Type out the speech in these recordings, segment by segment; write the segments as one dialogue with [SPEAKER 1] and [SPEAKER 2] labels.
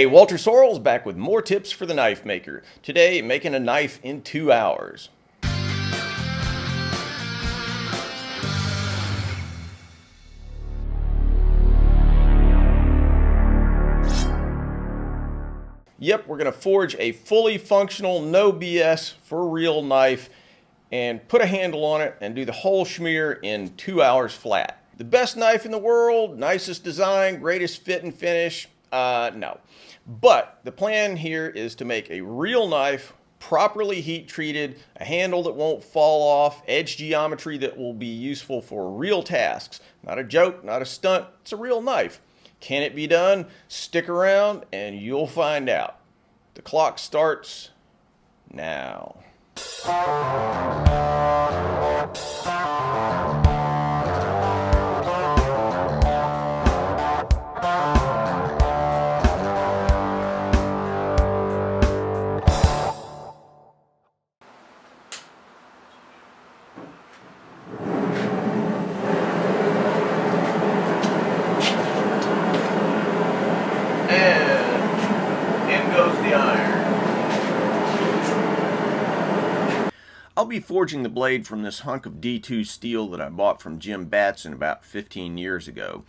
[SPEAKER 1] Hey, Walter Sorrells back with more tips for the knife maker. Today, making a knife in 2 hours. Yep, we're going to forge a fully functional, no BS, for real knife and put a handle on it and do the whole schmear in 2 hours flat. The best knife in the world, nicest design, greatest fit and finish? No. But the plan here is to make a real knife, properly heat treated, a handle that won't fall off, edge geometry that will be useful for real tasks. Not a joke, not a stunt, it's a real knife. Can it be done? Stick around and you'll find out. The clock starts now. And in goes the iron. I'll be forging the blade from this hunk of D2 steel that I bought from Jim Batson about 15 years ago.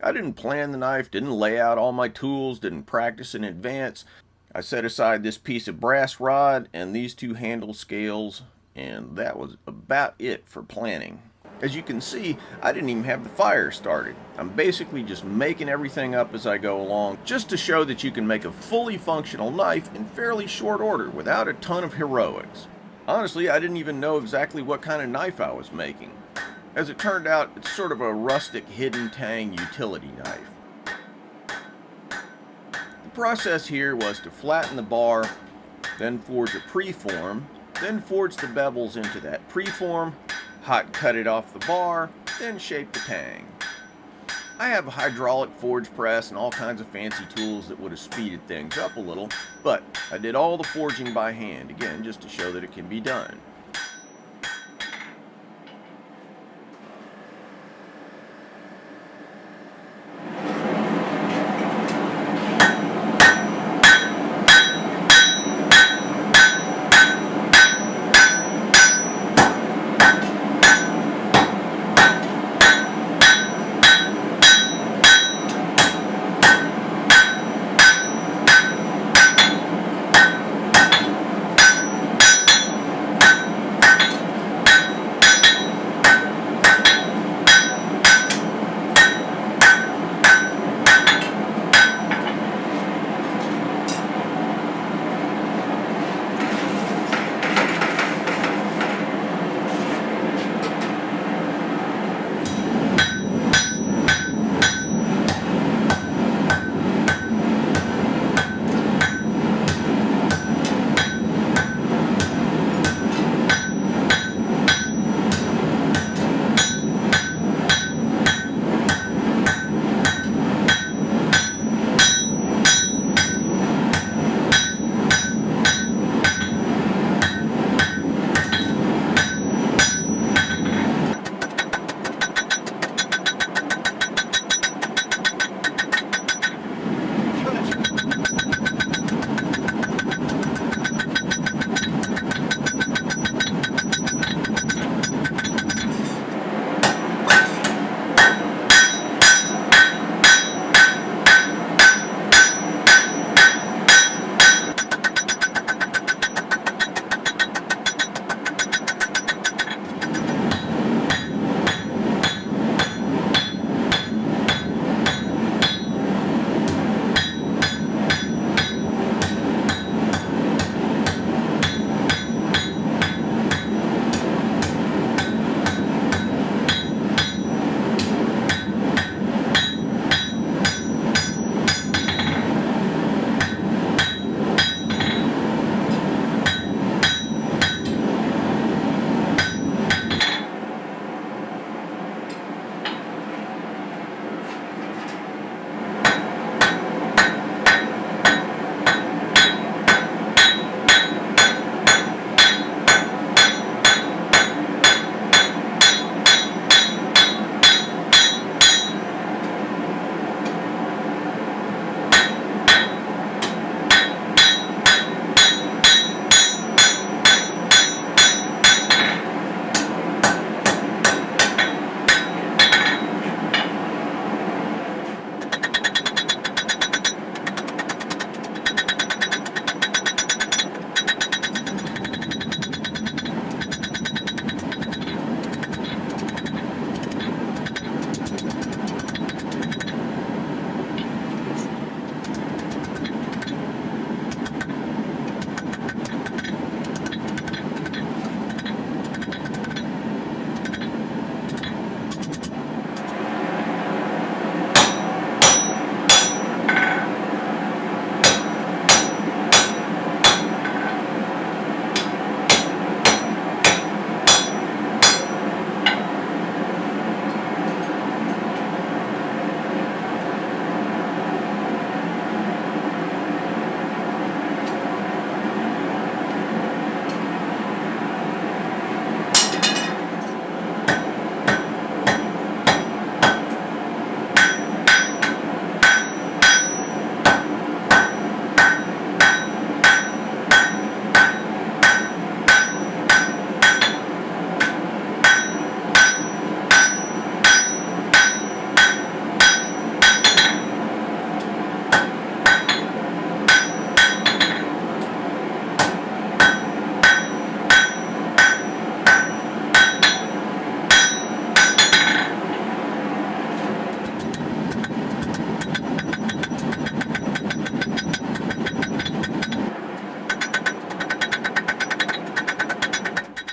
[SPEAKER 1] I didn't plan the knife, didn't lay out all my tools, didn't practice in advance. I set aside this piece of brass rod and these two handle scales, and that was about it for planning. As you can see, I didn't even have the fire started. I'm basically just making everything up as I go along, just to show that you can make a fully functional knife in fairly short order without a ton of heroics. Honestly, I didn't even know exactly what kind of knife I was making. As it turned out, it's sort of a rustic hidden tang utility knife. The process here was to flatten the bar, then forge a preform, then forge the bevels into that preform, hot cut it off the bar, then shape the tang. I have a hydraulic forge press and all kinds of fancy tools that would have speeded things up a little, but I did all the forging by hand, again, just to show that it can be done.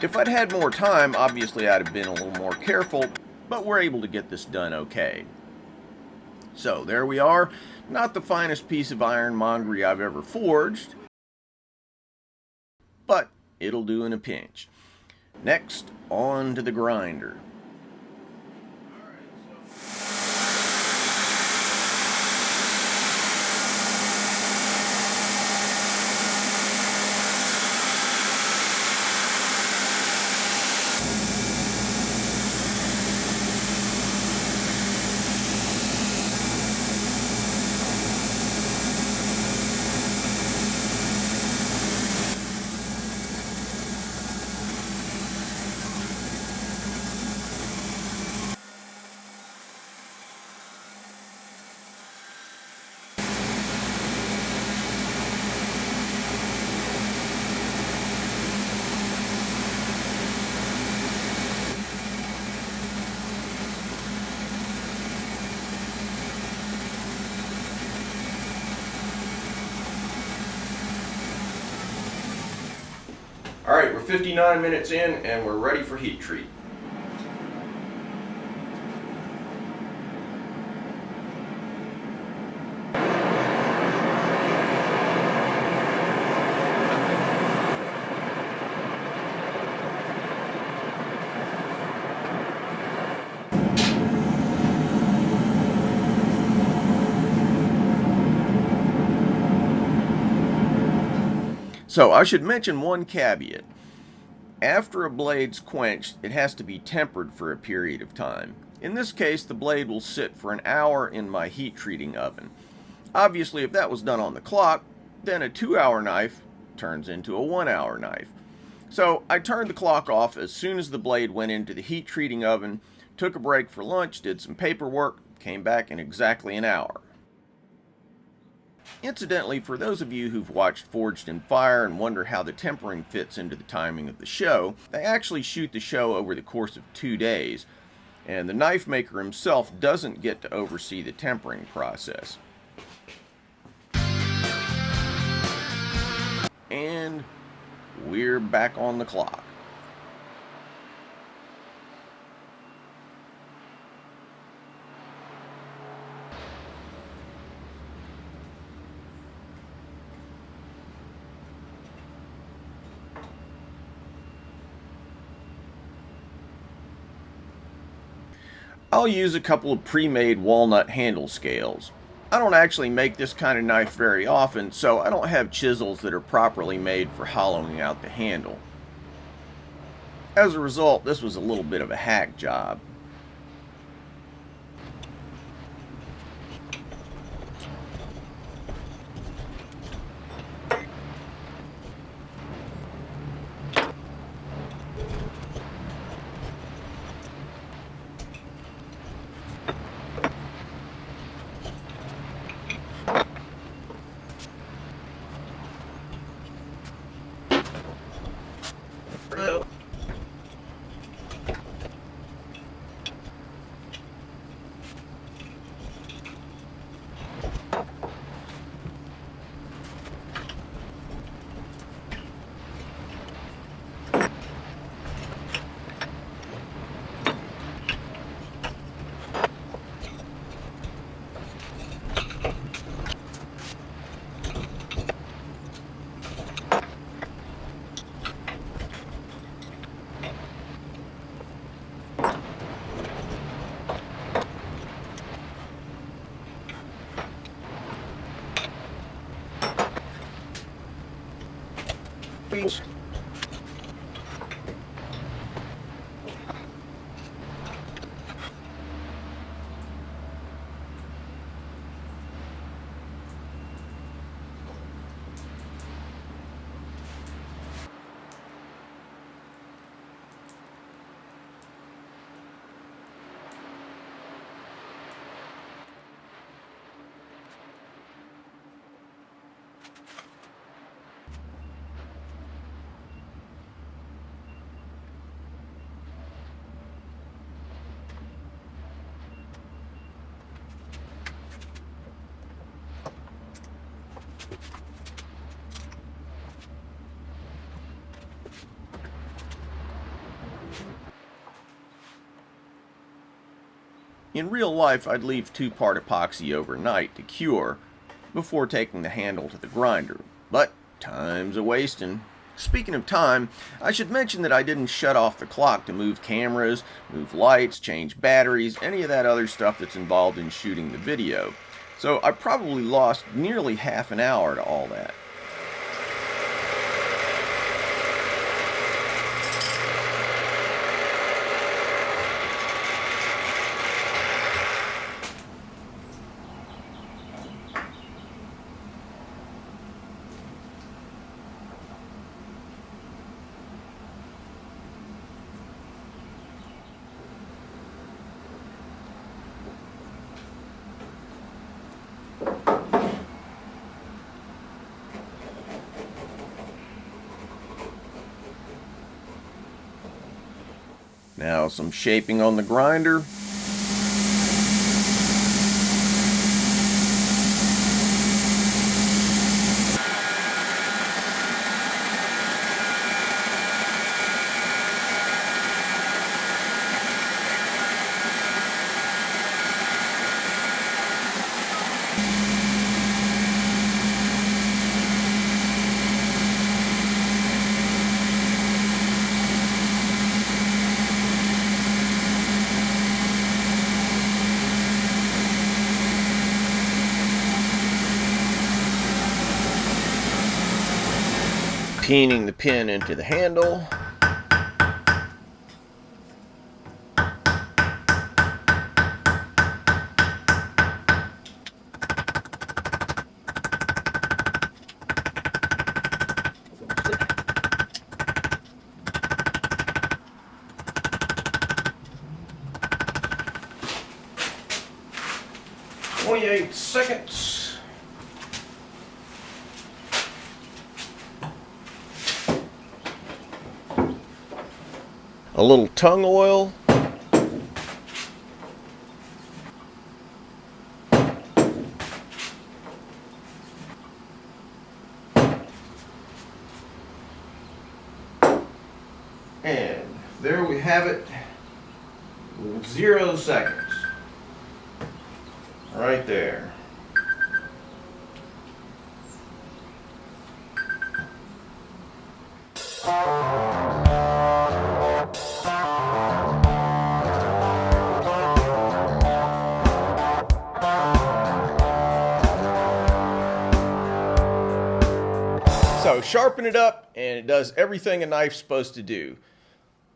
[SPEAKER 1] If I'd had more time, obviously I'd have been a little more careful, but we're able to get this done okay. So there we are. Not the finest piece of ironmongery I've ever forged, but it'll do in a pinch. Next, on to the grinder. All right, we're 59 minutes in and we're ready for heat treat. So I should mention one caveat. After a blade's quenched, it has to be tempered for a period of time. In this case, the blade will sit for an hour in my heat treating oven. Obviously, if that was done on the clock, then a 2-hour knife turns into a 1-hour knife. So I turned the clock off as soon as the blade went into the heat treating oven, took a break for lunch, did some paperwork, came back in exactly an hour. Incidentally, for those of you who've watched Forged in Fire and wonder how the tempering fits into the timing of the show, they actually shoot the show over the course of 2 days, and the knife maker himself doesn't get to oversee the tempering process. And we're back on the clock. I'll use a couple of pre-made walnut handle scales. I don't actually make this kind of knife very often, so I don't have chisels that are properly made for hollowing out the handle. As a result, this was a little bit of a hack job. In real life, I'd leave 2-part epoxy overnight to cure before taking the handle to the grinder, but time's a-wasting. Speaking of time, I should mention that I didn't shut off the clock to move cameras, move lights, change batteries, any of that other stuff that's involved in shooting the video. So I probably lost nearly half an hour to all that. Now some shaping on the grinder. Peening the pin into the handle. "28 seconds. A little tongue oil. And there we have it. 0 seconds. Right there. So sharpen it up and it does everything a knife's supposed to do.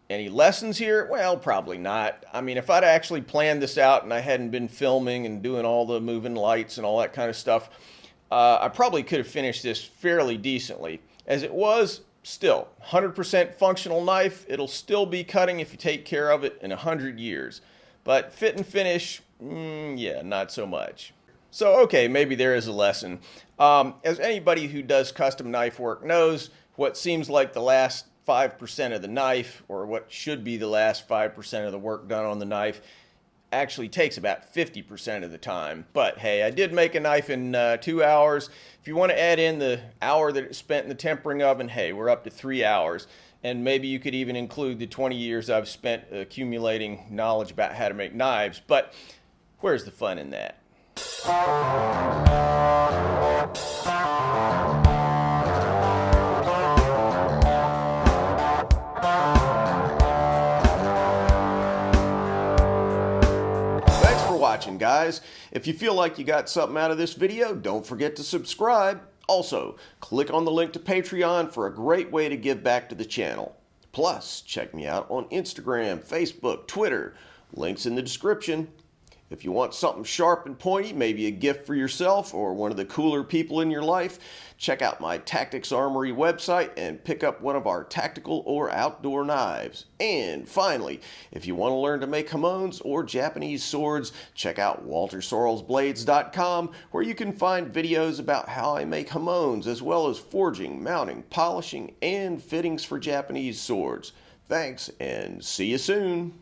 [SPEAKER 1] Any lessons here? Well, probably not. I mean, if I'd actually planned this out and I hadn't been filming and doing all the moving lights and all that kind of stuff, I probably could have finished this fairly decently. As it was, still, 100% functional knife. It'll still be cutting if you take care of it in 100 years. But fit and finish, yeah, not so much. So, okay, maybe there is a lesson. As anybody who does custom knife work knows, what seems like the last 5% of the knife, or what should be the last 5% of the work done on the knife, actually takes about 50% of the time. But hey, I did make a knife in 2 hours. If you want to add in the hour that it spent in the tempering oven, hey, we're up to 3 hours. And maybe you could even include the 20 years I've spent accumulating knowledge about how to make knives. But where's the fun in that? Thanks for watching, guys. If you feel like you got something out of this video, don't forget to subscribe. Also, click on the link to Patreon for a great way to give back to the channel. Plus, check me out on Instagram, Facebook, Twitter. Links in the description. If you want something sharp and pointy, maybe a gift for yourself or one of the cooler people in your life, check out my Tactics Armory website and pick up one of our tactical or outdoor knives. And finally, if you want to learn to make Hamones or Japanese swords, check out WalterSorrellsBlades.com, where you can find videos about how I make Hamones, as well as forging, mounting, polishing, and fittings for Japanese swords. Thanks, and see you soon.